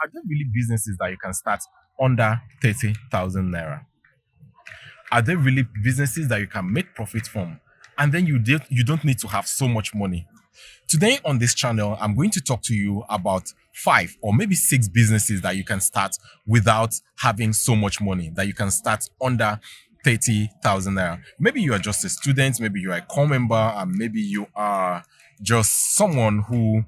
are there really businesses that you can start under 30,000 naira? Are there really businesses that you can make profit from? And then you don't need to have so much money. Today on this channel, I'm going to talk to you about 5 or maybe 6 businesses that you can start without having so much money, that you can start under 30,000 naira. Maybe you are just a student, maybe you are a core member, and maybe you are just someone who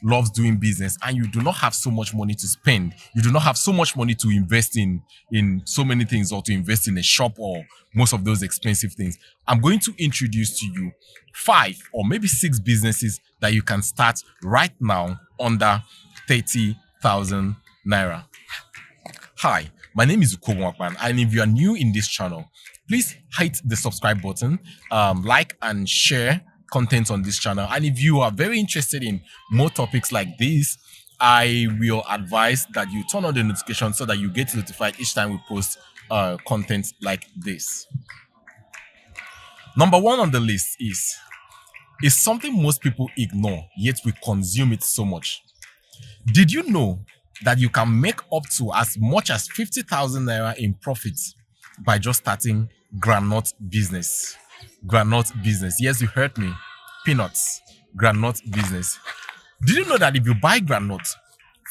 loves doing business and you do not have so much money to spend. You do not have so much money to invest in so many things, or to invest in a shop or most of those expensive things. I'm going to introduce to you 5 or maybe 6 businesses that you can start right now under 30,000 naira. Hi, my name is Ukobwakman, and if you are new in this channel, please hit the subscribe button, like and share content on this channel. And if you are very interested in more topics like this, I will advise that you turn on the notification so that you get notified each time we post content like this. Number 1 on the list is something most people ignore, yet we consume it so much. Did you know that you can make up to as much as 50,000 naira in profits by just starting groundnut business? Groundnut business. Yes, you heard me. Peanuts. Groundnut business. Did you know that if you buy groundnut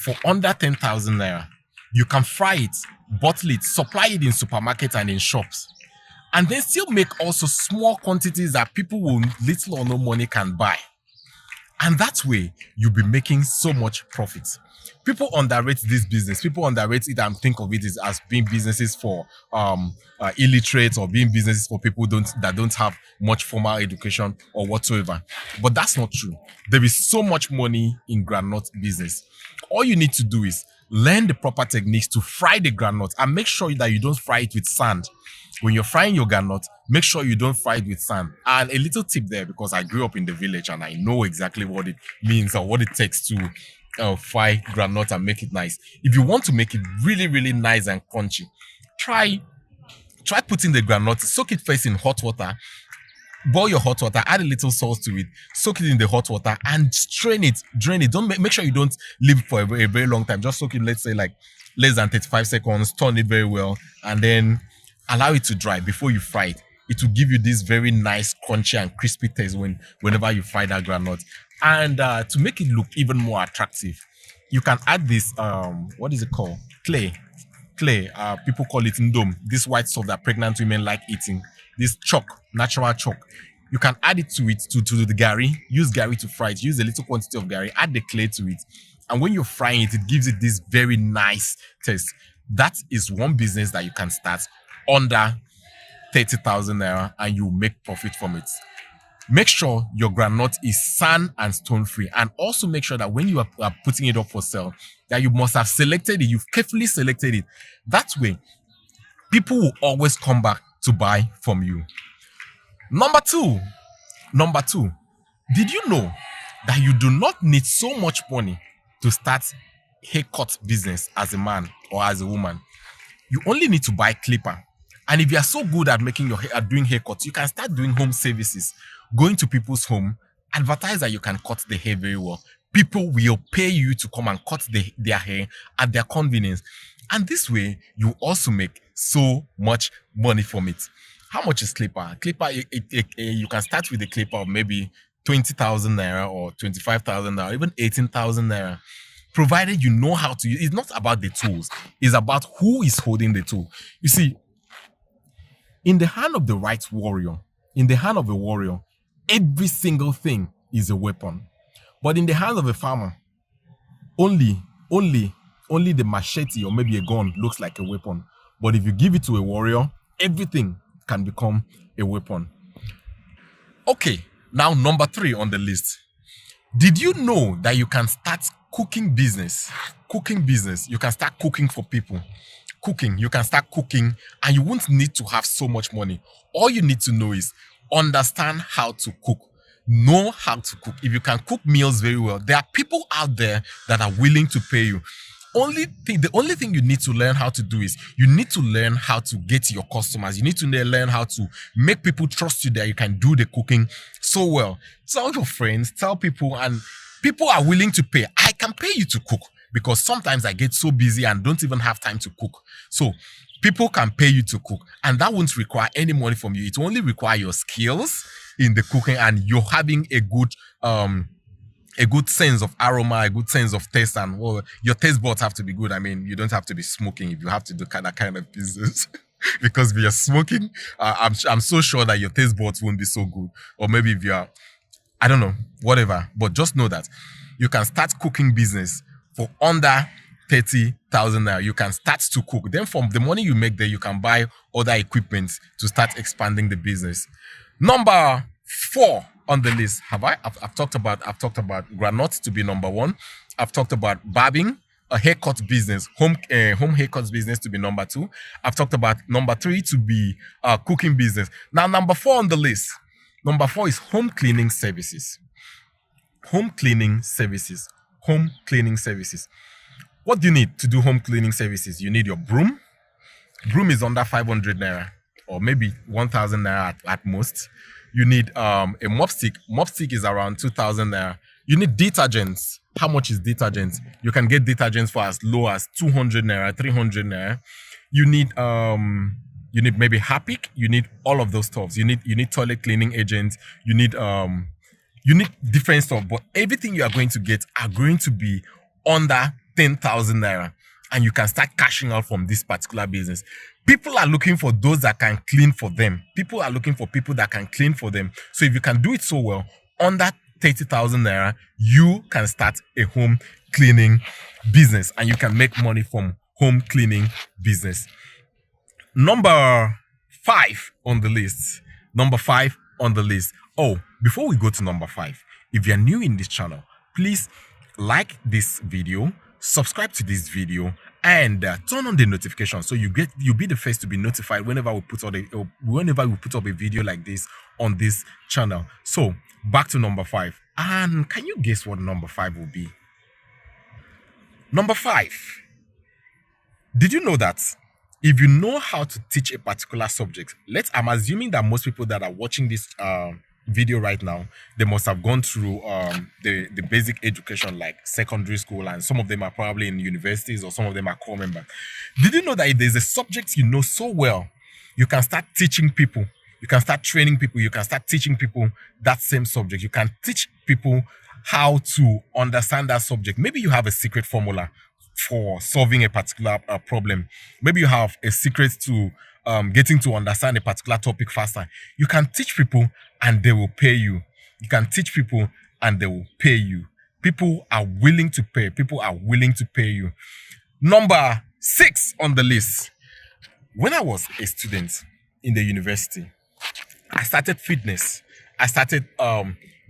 for under 10,000 naira, you can fry it, bottle it, supply it in supermarkets and in shops, and then still make also small quantities that people with little or no money can buy? And that way, you'll be making so much profit. People underrate this business. People underrate it and think of it as being businesses for illiterate, or being businesses for people that don't have much formal education or whatsoever. But that's not true. There is so much money in groundnut business. All you need to do is learn the proper techniques to fry the groundnut, and make sure that you don't fry it with sand. When you're frying your groundnut, make sure you don't fry it with sand. And a little tip there, because I grew up in the village and I know exactly what it means or what it takes to fry groundnut and make it nice. If you want to make it really, really nice and crunchy, try putting the groundnut, soak it first in hot water, boil your hot water, add a little salt to it, soak it in the hot water, and drain it. Don't make sure you don't leave it for a very long time. Just soak it, let's say like less than 35 seconds, turn it very well, and then allow it to dry before you fry it. It will give you this very nice, crunchy and crispy taste whenever you fry that groundnut. And to make it look even more attractive, you can add this what is it called? Clay. People call it ndom. This white stuff that pregnant women like eating. This chalk, natural chalk. You can add it to the gari. Use gari to fry it. Use a little quantity of gari. Add the clay to it. And when you're frying it, it gives it this very nice taste. That is one business that you can start under 30,000 naira, and you make profit from it. Make sure your groundnut is sand and stone free, and also make sure that when you are putting it up for sale, that you must have selected it, you've carefully selected it. That way, people will always come back to buy from you. Number two, did you know that you do not need so much money to start haircut business as a man or as a woman? You only need to buy clipper. And if you are so good at making your hair, at doing haircuts, you can start doing home services, going to people's home, advertise that you can cut the hair very well. People will pay you to come and cut their hair at their convenience. And this way, you also make so much money from it. How much is clipper? Clipper, you can start with a clipper of maybe 20,000 naira or 25,000 naira, even 18,000 naira. Provided you know how to use. It's not about the tools. It's about who is holding the tool. You see, in the hand of the right warrior, every single thing is a weapon. But in the hands of a farmer, only the machete or maybe a gun looks like a weapon. But if you give it to a warrior, everything can become a weapon. Okay, now number 3 on the list. Did you know that you can start cooking business? You can start cooking for people. You can start cooking, and you won't need to have so much money. All you need to know is understand how to cook. Know how to cook. If you can cook meals very well, there are people out there that are willing to pay you. The only thing you need to learn how to do is you need to learn how to get your customers. You need to learn how to make people trust you that you can do the cooking so well. Tell your friends, tell people, and people are willing to pay. I can pay you to cook. because sometimes I get so busy and don't even have time to cook. So people can pay you to cook, and that won't require any money from you. It will only require your skills in the cooking, and you're having a good sense of aroma, a good sense of taste, and well, your taste buds have to be good. I mean, you don't have to be smoking if you have to do that kind of business. Because if you're smoking, I'm so sure that your taste buds won't be so good. Or maybe if you're, I don't know, whatever. But just know that you can start cooking business for under 30,000 naira. You can start to cook. Then from the money you make there, you can buy other equipment to start expanding the business. Number 4 on the list. I've talked about granite to be number 1. I've talked about barbing, a haircut business, home haircuts business to be number 2. I've talked about number 3 to be cooking business. Now number 4 on the list. Number 4 is home cleaning services. Home cleaning services. Home cleaning services. What do you need to do home cleaning services? You need your broom. Broom is under 500 naira, or maybe 1,000 naira at most. You need a mop stick. Mop stick is around 2,000 naira. You need detergents. How much is detergent? You can get detergents for as low as 200 naira, 300 naira. You need maybe Harpic. You need all of those stuffs. You need toilet cleaning agents. You need different stuff. But everything you are going to get are going to be under 10,000 naira, and you can start cashing out from this particular business. People are looking for those that can clean for them. People are looking for people that can clean for them. So if you can do it so well, under 30,000 naira, you can start a home cleaning business, and you can make money from home cleaning business. Number 5 on the list. Number 5 on the list. Oh, before we go to number 5, if you're new in this channel, please like this video, subscribe to this video, and turn on the notification so you'll be the first to be notified whenever we put up a video like this on this channel. So back to number 5, and can you guess what number 5 will be? Number 5. Did you know that if you know how to teach a particular subject, I'm assuming that most people that are watching this video right now, they must have gone through the basic education like secondary school, and some of them are probably in universities, or some of them are core members. Did you know that if there's a subject you know so well, you can start teaching people, you can start training people, you can start teaching people that same subject. You can teach people how to understand that subject. Maybe you have a secret formula for solving a particular problem. Maybe you have a secret to getting to understand a particular topic faster. You can teach people and they will pay you. You can teach people and they will pay you. People are willing to pay. People are willing to pay you. Number 6 on the list. When I was a student in the university, I started fitness. I started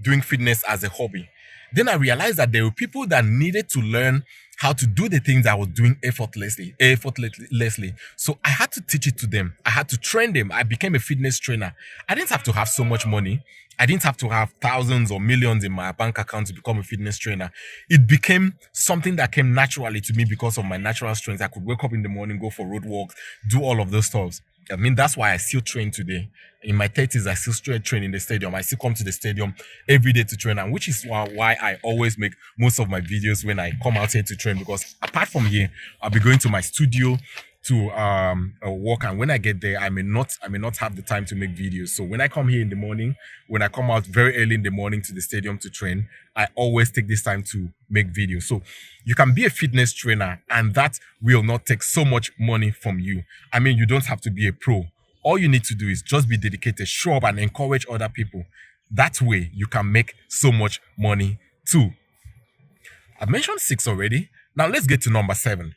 doing fitness as a hobby. Then I realized that there were people that needed to learn how to do the things I was doing effortlessly. So I had to teach it to them. I had to train them. I became a fitness trainer. I didn't have to have so much money. I didn't have to have thousands or millions in my bank account to become a fitness trainer. It became something that came naturally to me because of my natural strength. I could wake up in the morning, go for road walks, do all of those stuff. I mean, that's why I still train today. In my 30s, I still train in the stadium. I still come to the stadium every day to train, and which is why I always make most of my videos when I come out here to train, because apart from here, I'll be going to my studio to work, and when I get there, I may not have the time to make videos. So when I come here in the morning, when I come out very early in the morning to the stadium to train, I always take this time to make videos. So you can be a fitness trainer, and that will not take so much money from you. I mean, you don't have to be a pro. All you need to do is just be dedicated, show up, and encourage other people. That way, you can make so much money too. I've mentioned 6 already. Now let's get to number 7.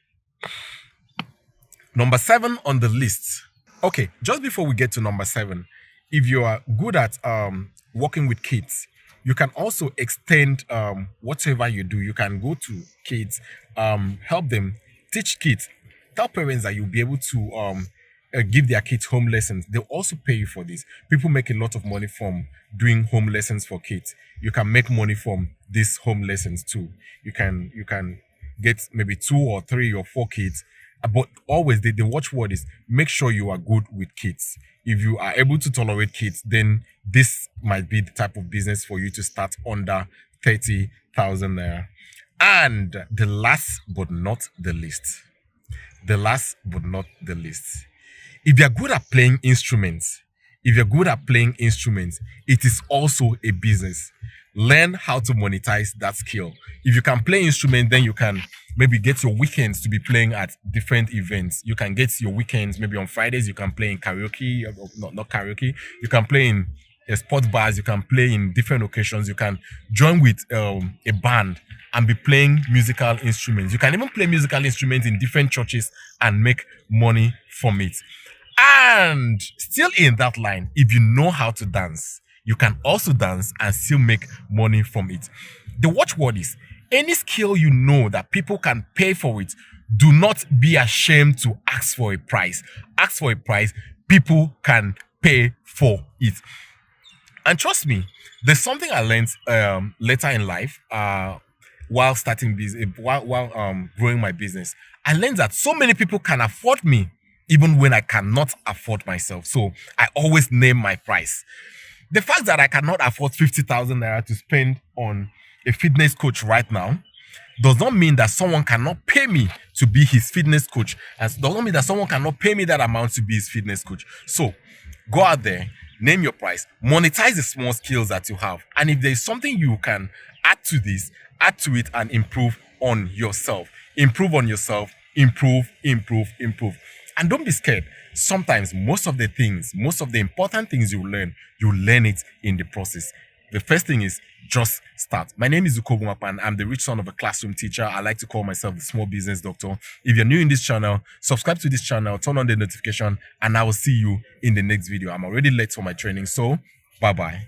Number 7 on the list. Okay, just before we get to number 7, if you are good at working with kids, you can also extend whatever you do. You can go to kids, help them, teach kids, tell parents that you'll be able to give their kids home lessons. They'll also pay you for this. People make a lot of money from doing home lessons for kids. You can make money from these home lessons too. You can get maybe 2 or 3 or 4 kids. But always the watchword is make sure you are good with kids. If you are able to tolerate kids, then this might be the type of business for you to start under 30,000 naira. And the last but not the least, the last but not the least, if you're good at playing instruments, it is also a business. Learn how to monetize that skill. If you can play instrument, then you can maybe get your weekends to be playing at different events. You can get your weekends maybe on Fridays. You can play in karaoke, not karaoke. You can play in sports bars. You can play in different occasions. You can join with a band and be playing musical instruments. You can even play musical instruments in different churches and make money from it. And still in that line, if you know how to dance, you can also dance and still make money from it. The watchword is any skill you know that people can pay for it, do not be ashamed to ask for a price. Ask for a price, people can pay for it. And trust me, there's something I learned later in life while starting business, while growing my business. I learned that so many people can afford me even when I cannot afford myself. So I always name my price. The fact that I cannot afford 50,000 naira to spend on a fitness coach right now does not mean that someone cannot pay me to be his fitness coach. And does not mean that someone cannot pay me that amount to be his fitness coach. So go out there, name your price, monetize the small skills that you have. And if there's something you can add to this, add to it and improve on yourself. Improve on yourself, improve. And don't be scared. Sometimes most of the important things you learn it in the process. The first thing is just start. My name is Ukobumapa and I'm the rich son of a classroom teacher. I like to call myself the small business doctor. If you're new in this channel, subscribe to this channel, turn on the notification, and I will see you in the next video. I'm already late for my training, so bye-bye.